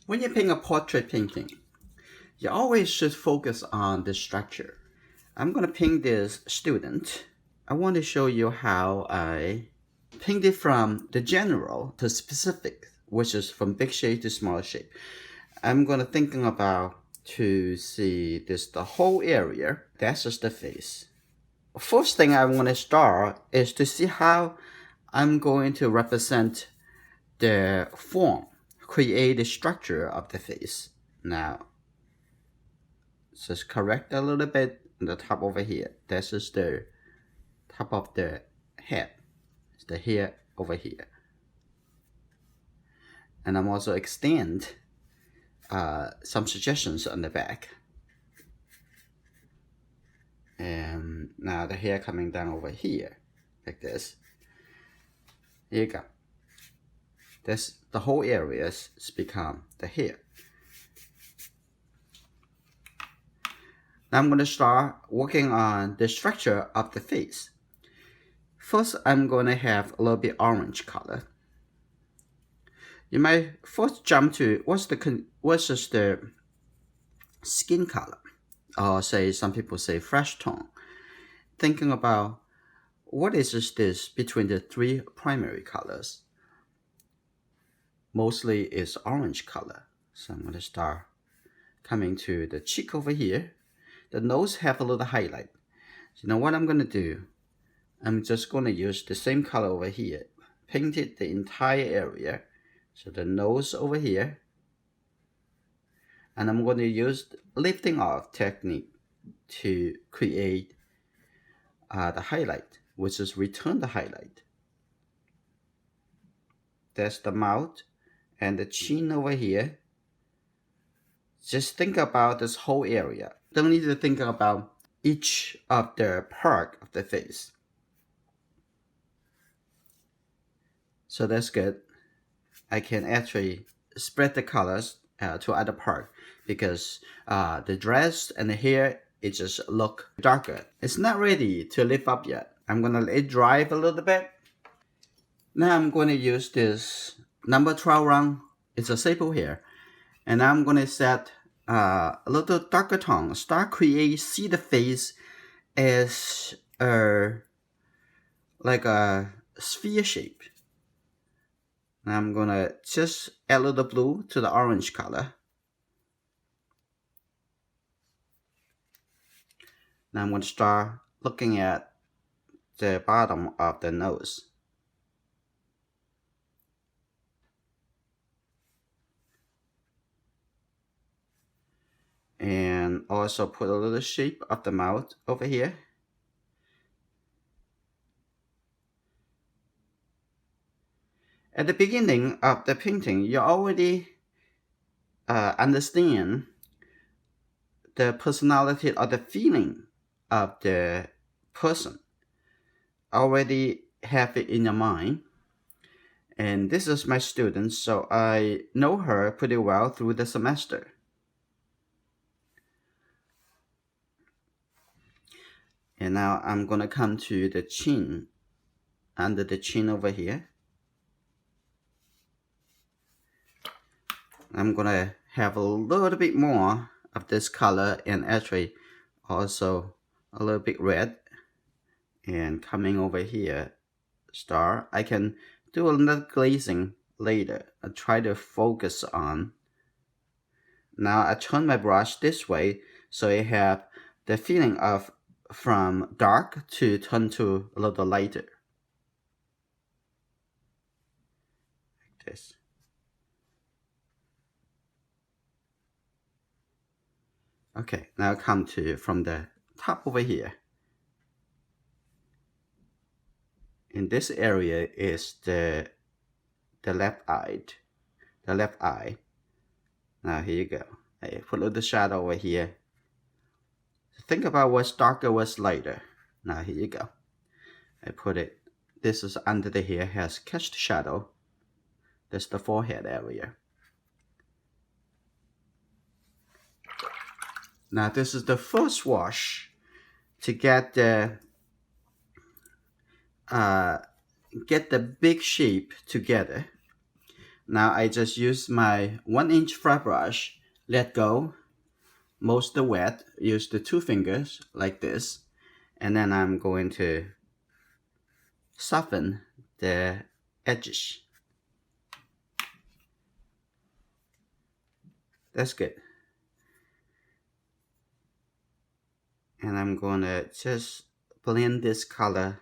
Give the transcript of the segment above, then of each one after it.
When you paint a portrait painting, you always should focus on the structure. I'm going to paint this student. I want to show you how I paint it from the general to specific, which is from big shape to small shape. I'm going to thinking about to see this the whole area. That's just the face. First thing I want to start is to see how I'm going to represent the form, create the structure of the face. Now, just correct a little bit on the top over here. This is the top of the head. It's the hair over here. And I'm also extend some suggestions on the back. And now the hair coming down over here, like this. Here you go. This, the whole area has become the hair. Now I'm going to start working on the structure of the face. First, I'm going to have a little bit orange color. You might first jump to what's just the skin color, or say some people say flesh tone. Thinking about what is this between the three primary colors. Mostly is orange color. So I'm going to start coming to the cheek over here. The nose have a little highlight. So now what I'm going to do, I'm just going to use the same color over here. Paint it the entire area. So the nose over here. And I'm going to use lifting off technique to create the highlight, which is return the highlight. That's the mouth and the chin over here. Just think about this whole area. Don't need to think about each of the part of the face. So that's good. I can actually spread the colors to other part because the dress and the hair, it just look darker. It's not ready to lift up yet. I'm gonna let it dry a little bit. Now I'm going to use this number 12 round. It's a staple here. And I'm going to set a little darker tone. See the face as like a sphere shape. Now I'm going to just add a little blue to the orange color. Now I'm going to start looking at the bottom of the nose. And also put a little shape of the mouth over here. At the beginning of the painting, you already understand the personality or the feeling of the person. Already have it in your mind. And this is my student, so I know her pretty well through the semester. And now I'm gonna come to the chin, under the chin over here. I'm gonna have a little bit more of this color and actually also a little bit red. And coming over here, star, I can do a little glazing later. I try to focus on. Now I turn my brush this way so I have the feeling of from dark to turn to a little lighter. Like this. Okay, now come to from the top over here. In this area is the left eye. The left eye. Now here you go. I put a little shadow over here. Think about what's darker, what's lighter. Now here you go. I put it. This is under the hair, has catched shadow. That's the forehead area. Now this is the first wash to get the big shape together. Now I just use my 1-inch flat brush, let go, most of the wet, use the 2 fingers like this, and then I'm going to soften the edges. That's good. And I'm gonna just blend this color,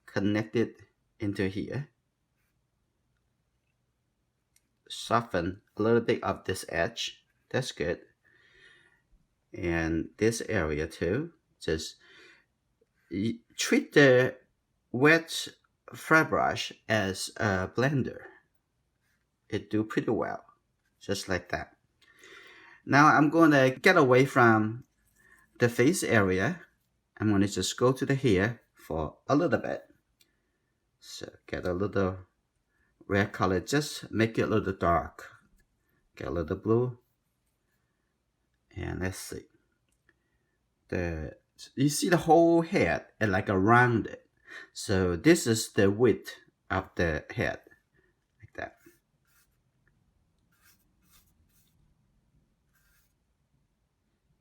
connect it into here. Soften a little bit of this edge. That's good. And this area too. Just treat the wet flat brush as a blender. It do pretty well, just like that. Now I'm going to get away from the face area. I'm going to just go to the hair for a little bit. So get a little red color, just make it a little dark. Get a little blue. And let's see. You see the whole head and like around it. So this is the width of the head, like that.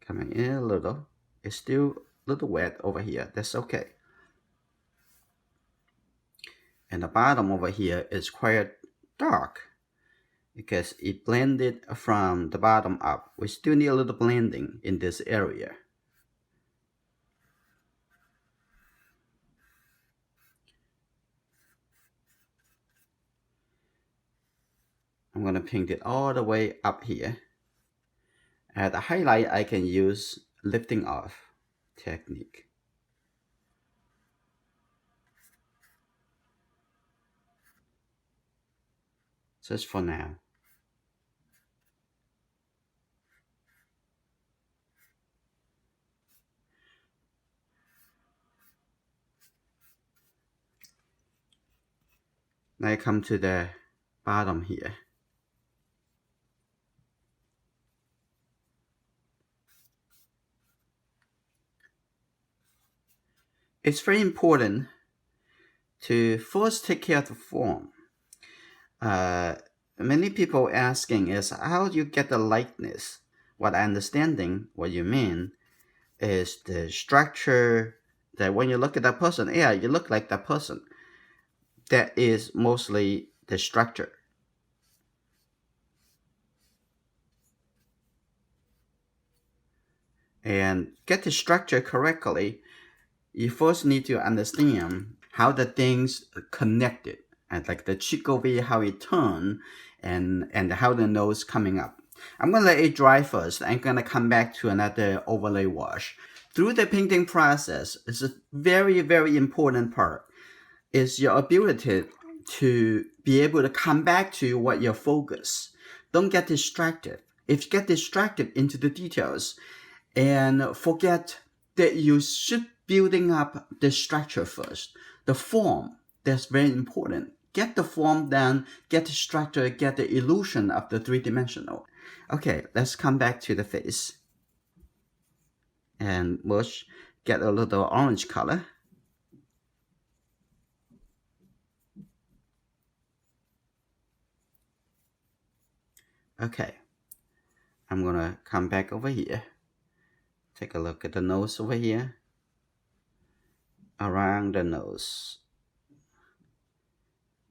Coming in a little. It's still a little wet over here. That's okay. And the bottom over here is quite dark because it blended from the bottom up. We still need a little blending in this area. I'm going to paint it all the way up here. At the highlight, I can use lifting off technique. Just for now. Now I come to the bottom here. It's very important to first take care of the form. Many people asking is, how do you get the likeness? What I understanding, what you mean, is the structure that when you look at that person, yeah, you look like that person. That is mostly the structure. And get the structure correctly, you first need to understand how the things connected, and like the cheek over here, how it turn, and how the nose coming up. I'm gonna let it dry first. I'm gonna come back to another overlay wash. Through the painting process, it's a very, very important part, is your ability to be able to come back to what your focus. Don't get distracted. If you get distracted into the details and forget that you should building up the structure first, the form, that's very important. Get the form done, get the structure, get the illusion of the three-dimensional. Okay, let's come back to the face. And we'll get a little orange color. Okay, I'm gonna come back over here. Take a look at the nose over here. Around the nose.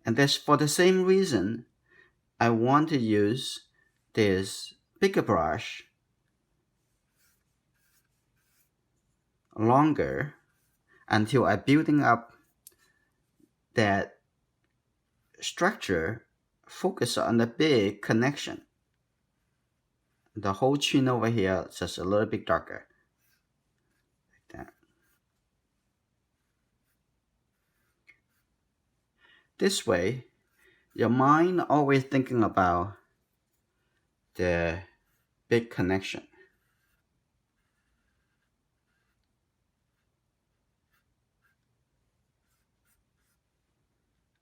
And that's for the same reason I want to use this bigger brush longer until I'm building up that structure, focus on the big connection. The whole chin over here is just a little bit darker. Like that. This way, your mind always thinking about the big connection.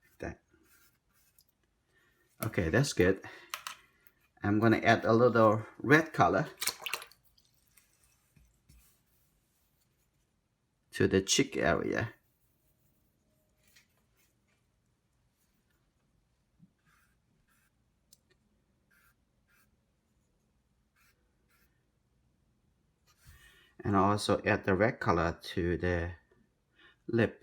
Like that. Okay, that's good. I'm gonna add a little red color to the cheek area. And also add the red color to the lip.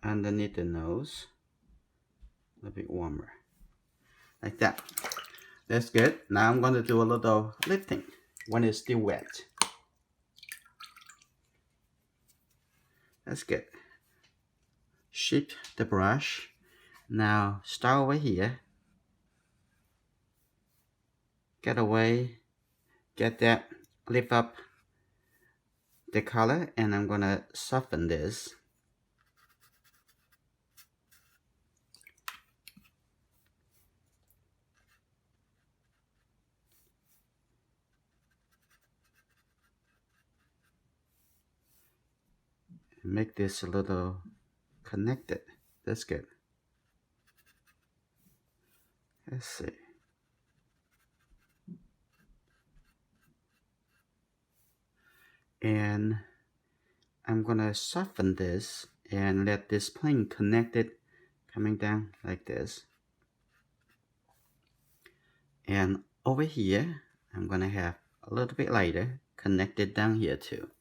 Underneath the nose, a little bit warmer, like that. That's good. Now I'm going to do a little lifting when it's still wet. That's good. Shift the brush. Now start over here. Get away. Get that. Lift up the color, and I'm going to soften this. Make this a little connected. That's good. Let's see. And I'm gonna soften this and let this plane connected coming down like this. And over here, I'm gonna have a little bit lighter connected down here too.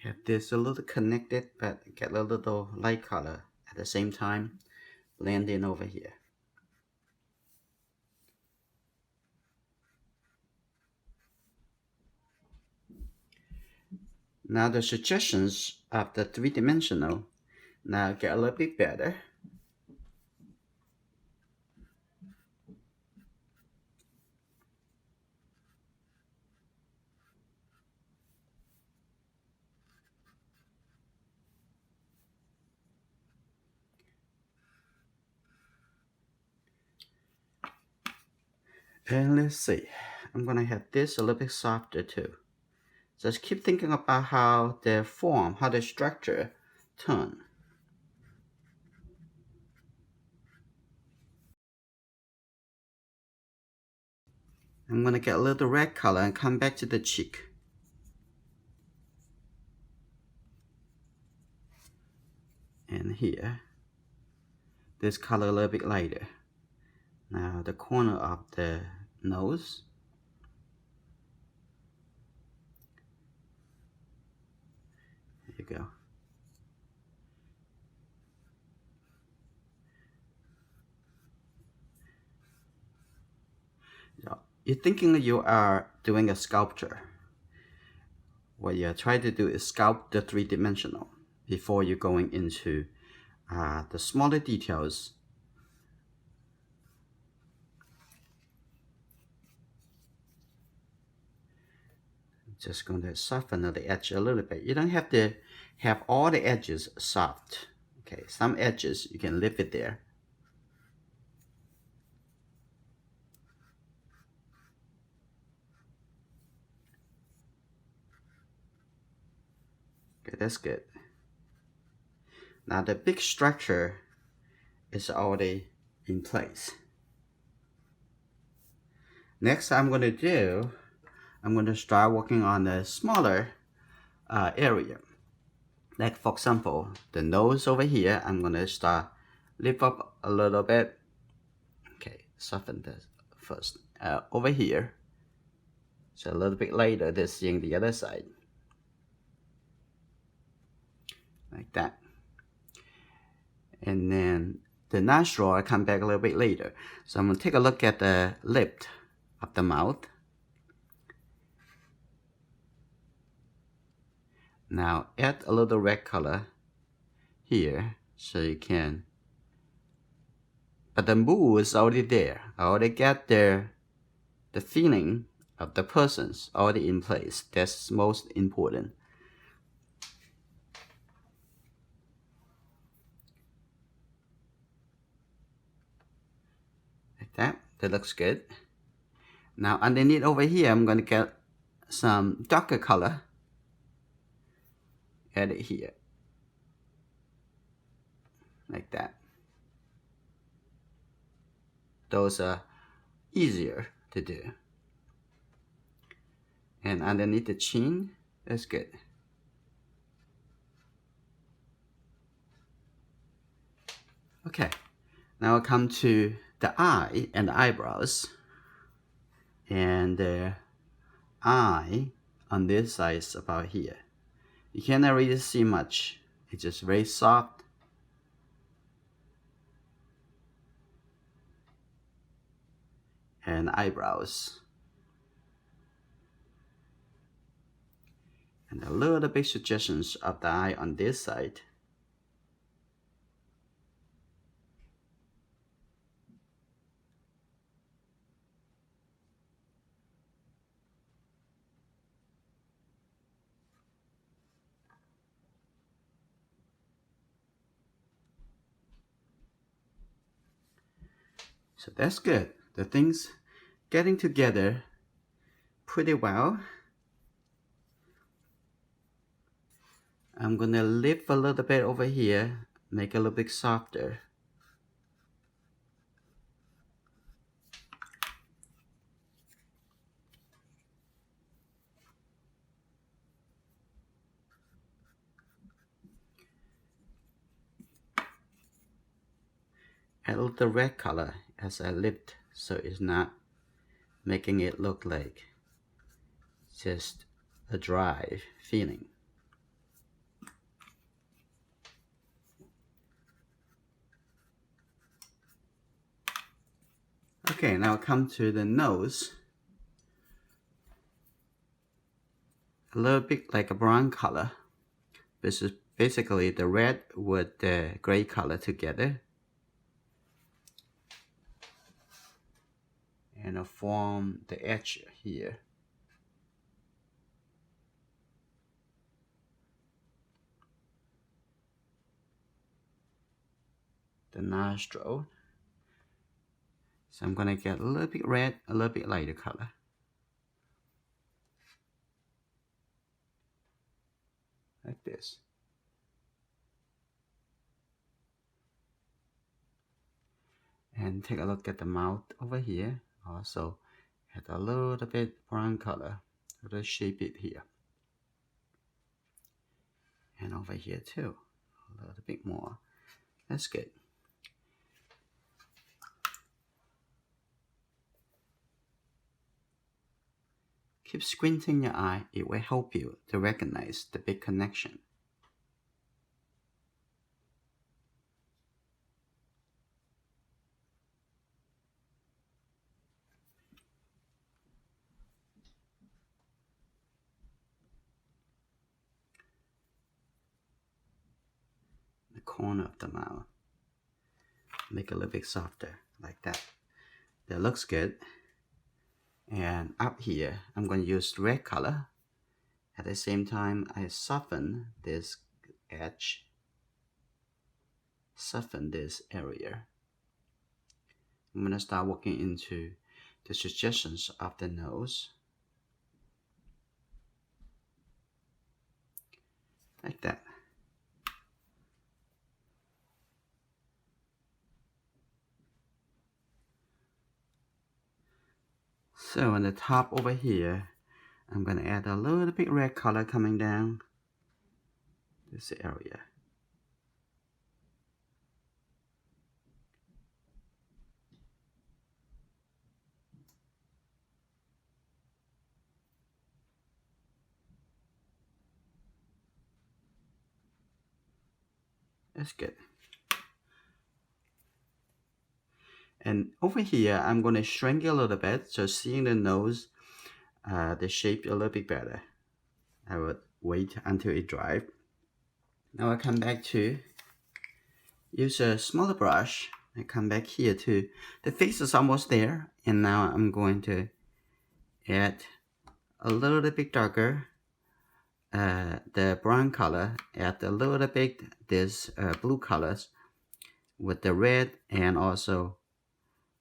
Have this a little connected, but get a little light color at the same time. Blend in over here. Now the suggestions of the three-dimensional now get a little bit better. And let's see, I'm gonna have this a little bit softer too. Just keep thinking about how the form, how the structure turn. I'm gonna get a little red color and come back to the cheek. And here, this color a little bit lighter. Now the corner of the nose. There you go. So you're thinking that you are doing a sculpture. What you're trying to do is sculpt the three-dimensional before you're going into the smaller details. Just going to soften the edge a little bit. You don't have to have all the edges soft. Okay, some edges you can leave it there. Okay, that's good. Now the big structure is already in place. Next I'm going to start working on the smaller area. Like for example, the nose over here, I'm going to start lift up a little bit. Okay, soften this first. Over here, so a little bit later, this in the other side. Like that. And then the nostril, I come back a little bit later. So I'm going to take a look at the lip of the mouth. Now add a little red color here so you can, but the mood is already there. I already get the feeling of the person's already in place. That's most important. Like that looks good. Now underneath over here, I'm going to get some darker color. Add it here. Like that. Those are easier to do. And underneath the chin, that's good. Okay, now I'll come to the eye and the eyebrows. And the eye on this side is about here. You cannot really see much. It's just very soft. And eyebrows. And a little bit suggestions of the eye on this side. So that's good. The things getting together pretty well. I'm gonna lift a little bit over here, make it a little bit softer. Add a little red color as I lift, so it's not making it look like just a dry feeling. Okay, now come to the nose. A little bit like a brown color. This is basically the red with the gray color together. And I'll form the edge here. The nostril. So I'm gonna get a little bit red, a little bit lighter color. Like this. And take a look at the mouth over here. Also add a little bit brown color. Let's shape it here. And over here too. A little bit more. That's good. Keep squinting your eye. It will help you to recognize the big connection. The corner of the mouth. Make it a little bit softer, like that. That looks good. And up here, I'm going to use red color. At the same time, I soften this edge. Soften this area. I'm going to start working into the suggestions of the nose. Like that. So on the top over here, I'm going to add a little bit red color coming down this area. That's good. And over here, I'm going to shrink it a little bit, so seeing the nose, the shape a little bit better. I would wait until it dries. Now I come back to use a smaller brush. I come back here to the face is almost there, and now I'm going to add a little bit darker the brown color, add a little bit this blue colors with the red and also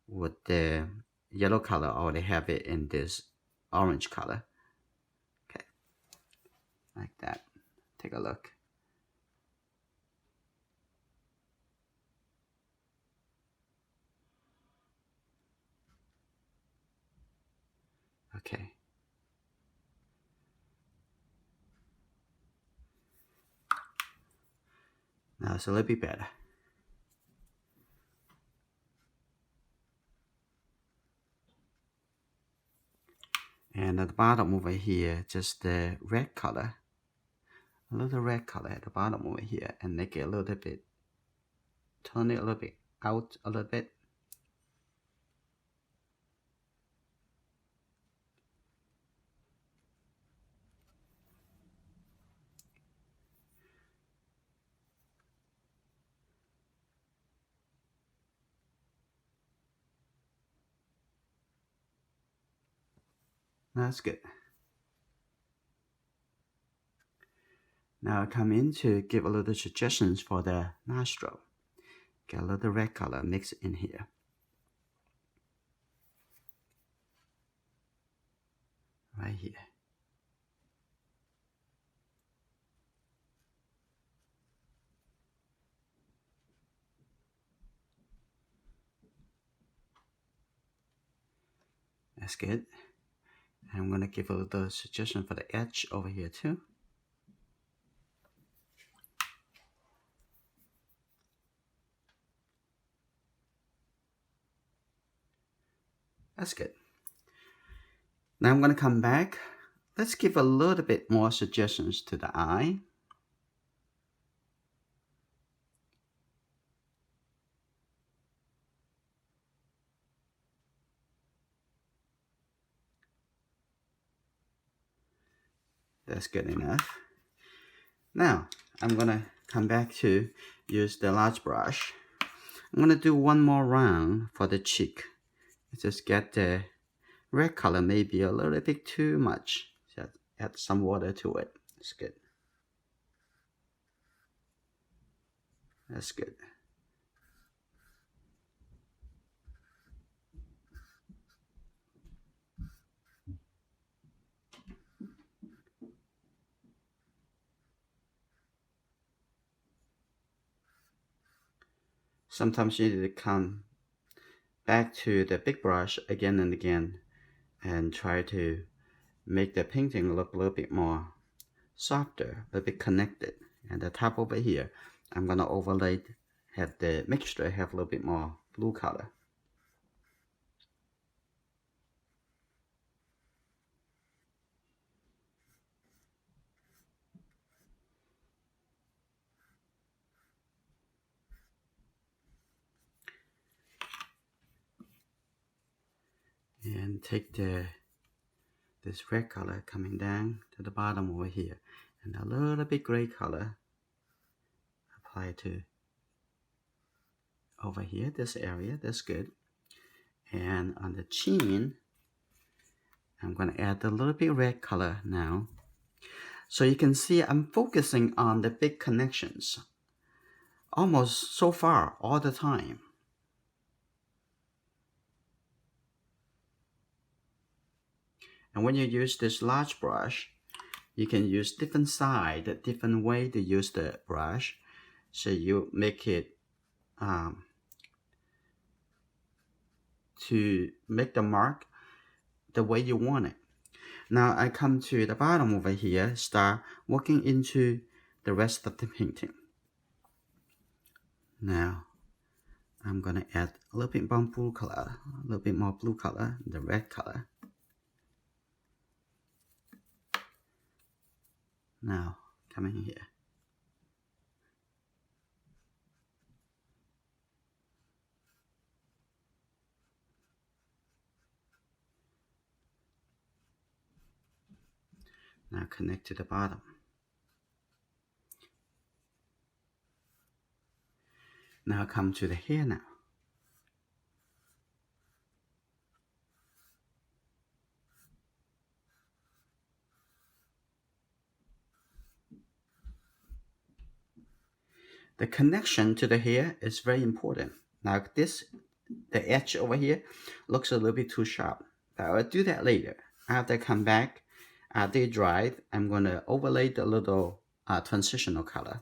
with the yellow color, I already have it in this orange color. Okay, like that. Take a look. Okay. Now it's a little bit better. And at the bottom over here, just the red color. A little red color at the bottom over here, and make it a little bit, turn it a little bit out a little bit. That's good. Now I come in to give a little suggestions for the nostril. Get a little red color mixed in here. Right here. That's good. And I'm gonna give a little suggestion for the edge over here too. That's good. Now I'm gonna come back. Let's give a little bit more suggestions to the eye. That's good enough. Now I'm gonna come back to use the large brush. I'm gonna do one more round for the cheek. Just get the red color, maybe a little bit too much. Just add some water to it. That's good. That's good. Sometimes you need to come back to the big brush again and again and try to make the painting look a little bit more softer, a bit connected. And the top over here, I'm gonna overlay, have the mixture have a little bit more blue color. And take this red color coming down to the bottom over here, and a little bit gray color apply to over here, this area. That's good. And on the chin, I'm going to add a little bit red color now. So you can see I'm focusing on the big connections almost so far all the time. And when you use this large brush, you can use different side, different way to use the brush. So you make it to make the mark the way you want it. Now I come to the bottom over here, start working into the rest of the painting. Now I'm gonna add a little bit more blue color, the red color. Now coming here. Now connect to the bottom. Now come to the hair now. The connection to the hair is very important. Now this the edge over here looks a little bit too sharp. I will do that later. After I come back, after it dried, I'm going to overlay the little transitional color.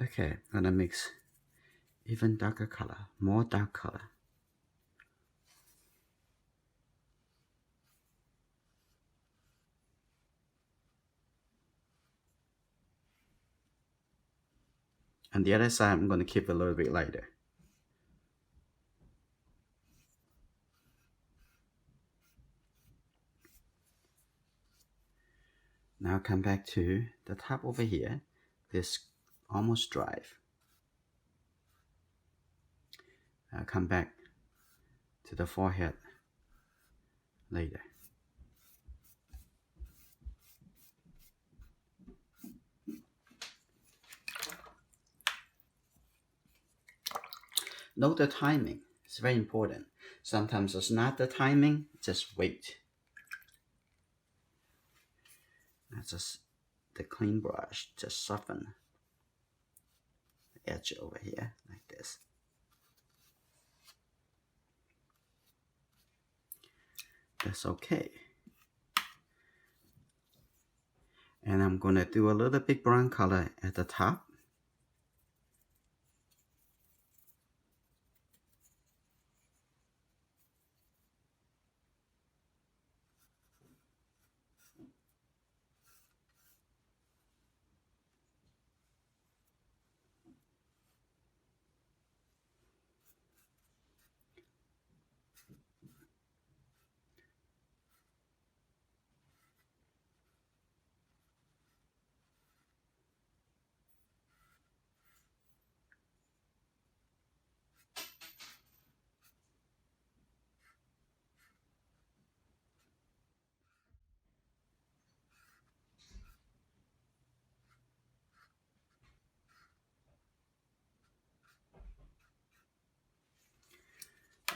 Okay, I'm gonna mix even darker color, more dark color. On the other side, I'm gonna keep it a little bit lighter. Now come back to the top over here. This almost dry. I'll come back to the forehead later. Note the timing. It's very important. Sometimes it's not the timing, just wait. That's just the clean brush, just soften the edge over here like this. That's okay. And I'm gonna do a little bit brown color at the top.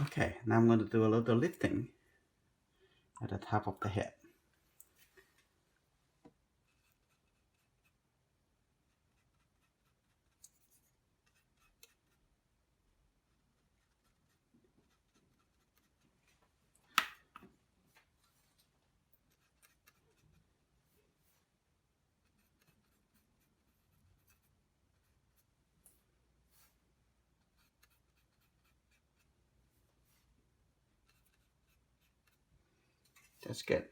Okay, now I'm going to do a little lifting at the top of the head. That's good.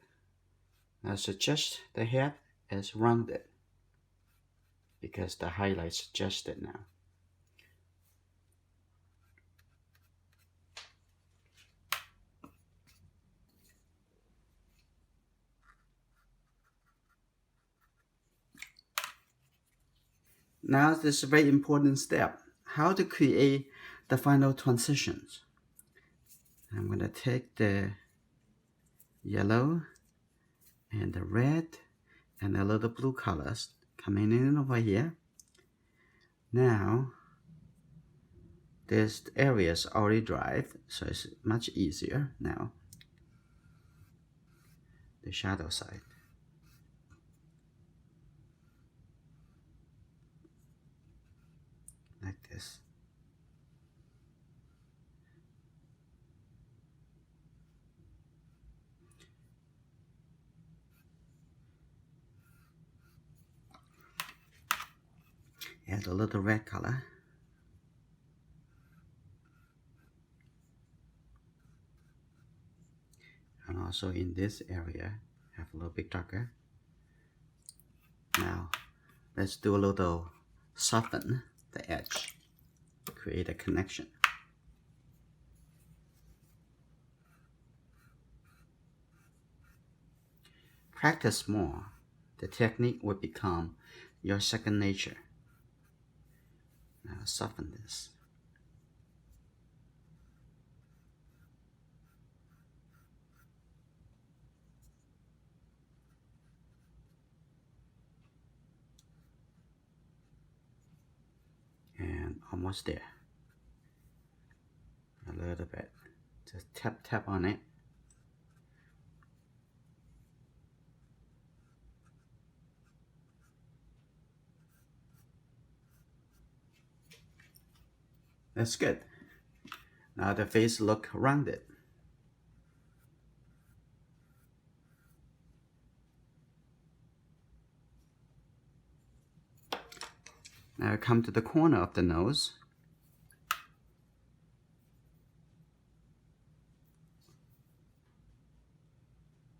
I suggest the head is rounded because the highlight suggests it now. Now this is a very important step. How to create the final transitions. I'm going to take the yellow and the red and a little blue colors coming in over here. Now this area is already dried, so it's much easier now. The shadow side. Like this. Add a little red color. And also in this area, have a little bit darker. Now, let's do a little soften the edge, create a connection. Practice more. The technique will become your second nature. Now soften this. And almost there. A little bit. Just tap on it That's good. Now the face look rounded. Now come to the corner of the nose.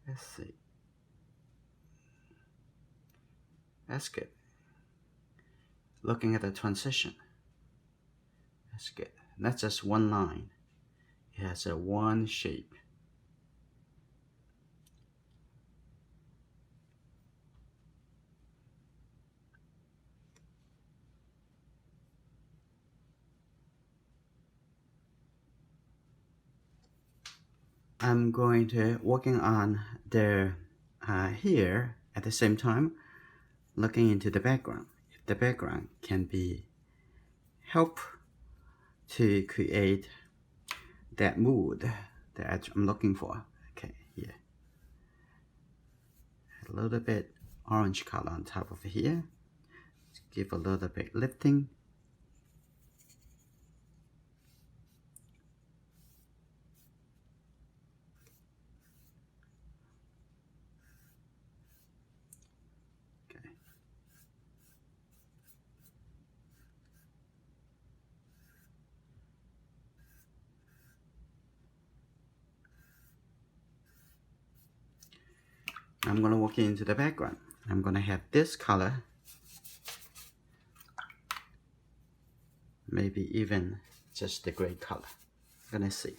Let's see. That's good. Looking at the transition. That's good. That's just one line. It has a one shape. I'm going to working on the here at the same time, looking into the background. If the background can be help to create that mood that I'm looking for. Okay, here. A little bit orange color on top of here. Give a little bit lifting. Okay. I'm gonna walk into the background. I'm gonna have this color, maybe even just the gray color. Gonna see.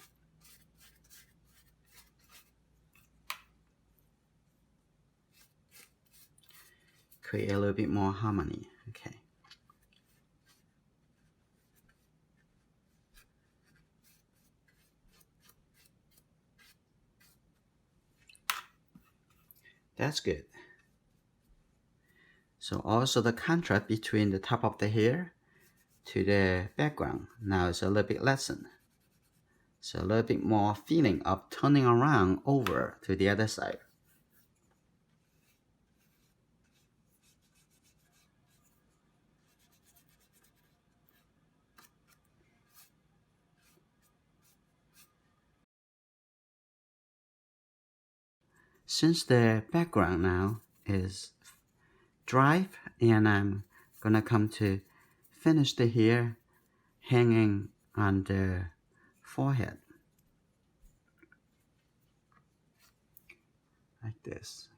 Create a little bit more harmony. Okay. That's good. So also the contrast between the top of the hair to the background now is a little bit lessened. So a little bit more feeling of turning around over to the other side. Since the background now is dry, and I'm gonna come to finish the hair hanging on the forehead like this.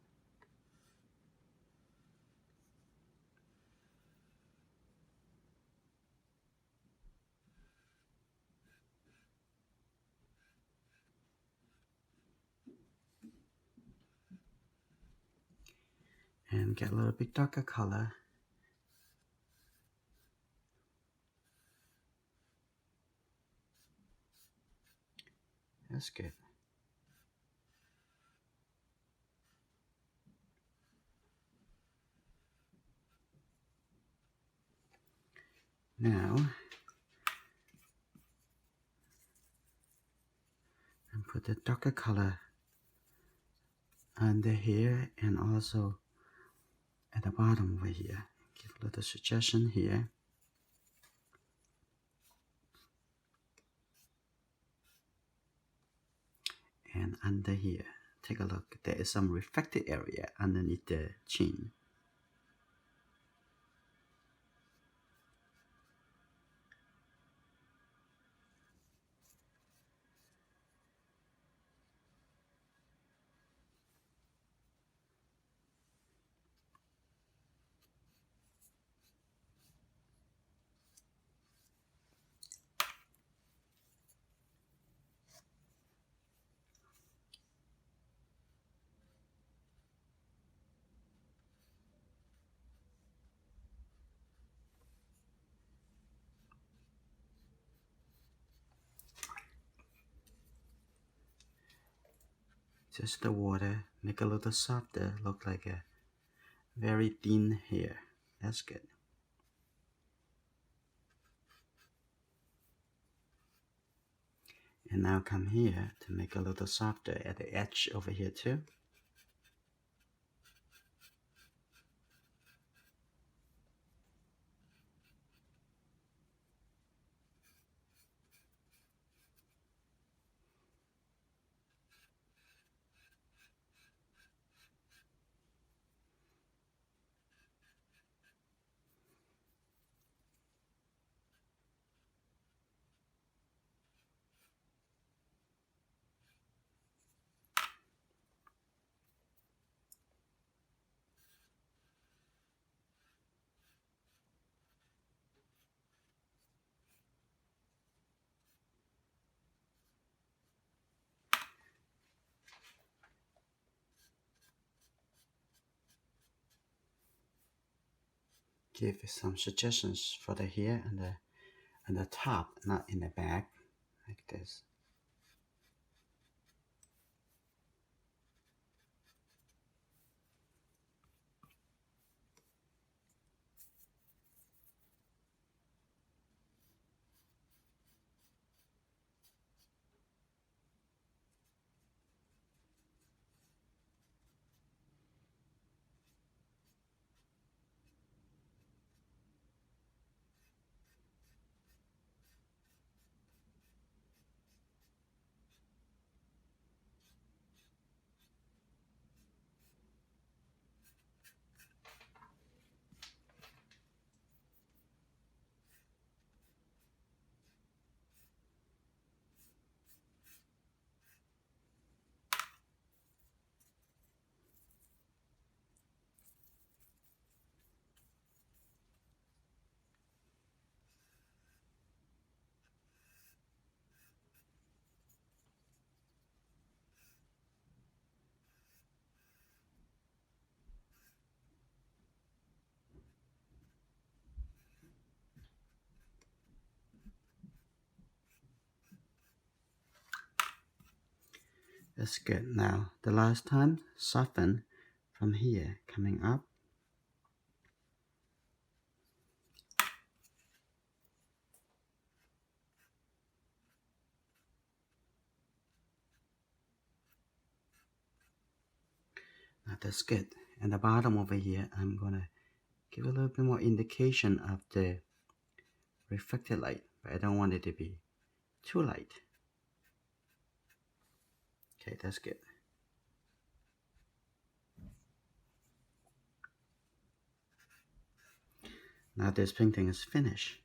And get a little bit darker color. That's good. Now, and put the darker color under here and also at the bottom over here. Give a little suggestion here. And under here, take a look. There is some reflected area underneath the chin. Just the water, make a little softer, look like a very thin hair. That's good. And now come here to make a little softer at the edge over here too. give some suggestions for the hair and the top, not in the back, like this. That's good. Now, the last time, soften from here, coming up. Now that's good. And the bottom over here, I'm gonna give a little bit more indication of the reflected light, but I don't want it to be too light. Okay, that's good. Now this painting is finished.